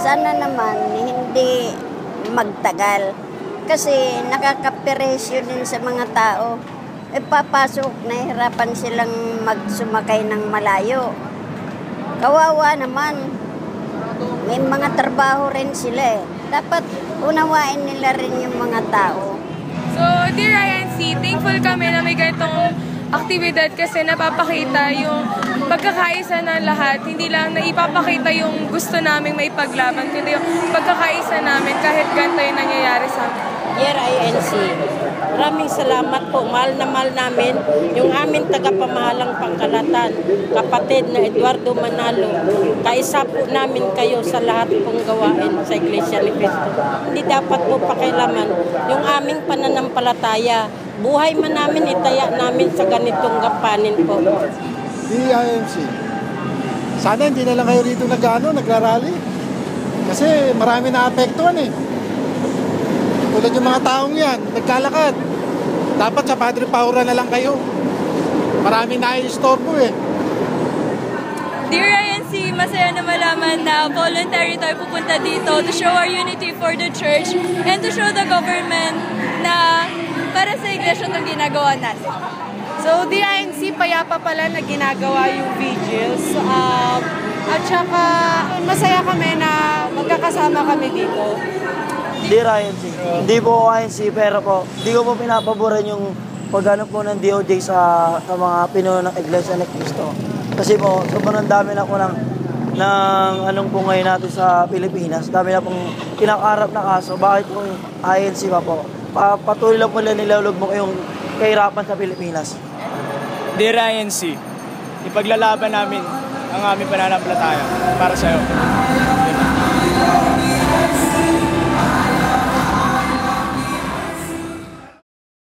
sana naman hindi magtagal. Kasi nakakaperesyo din sa mga tao. E papasok, nahihirapan silang magsumakay ng malayo. Kawawa naman. May mga trabaho rin sila eh. Dapat unawain nila rin yung mga tao. So, dear INC, thankful kami na may ganitong aktibidad kasi napapakita yung pagkakaisa ng lahat. Hindi lang na ipapakita yung gusto namin maipaglaban, kundi yung pagkakaisa namin kahit ganito yung nangyayari sa amin. Dear INC, maraming salamat po. Mahal na mahal namin yung aming tagapamahalang Pangkalatan, kapatid na Eduardo Manalo. Kaisa po namin kayo sa lahat pong gawain sa Iglesia ni Cristo. Hindi dapat po pakialaman yung aming pananampalataya. Buhay man namin, itaya namin sa ganitong gampanin po. DIMC, sana hindi na lang kayo rito nagrarally. Kasi marami na apektuhan eh. Tulad yung mga taong yan, nagkalakad. Dapat sa Padre Paura na lang kayo. Marami na i-istorbo eh. Dear INC, masaya na malaman na voluntary tayo pupunta dito to show our unity for the church and to show the government na para sa iglesia itong ginagawa natin. So, the INC, payapa pala na ginagawa yung vigils. At saka, masaya kami na magkakasama kami dito. Dear INC, hindi po INC, pero po, hindi ko po pinapaboran yung pagano po ng DOJ sa mga pinuno ng Iglesia ni Cristo. Kasi po, sobrang dami na po ng anong po ngayon natin sa Pilipinas. Dami na pong kinakarap na kaso. Bakit po yung INC pa po? Patuloy lang po nila nilalog mo yung kahirapan sa Pilipinas. Dear INC, ipaglalaban namin ang aming pananampalataya para sa'yo.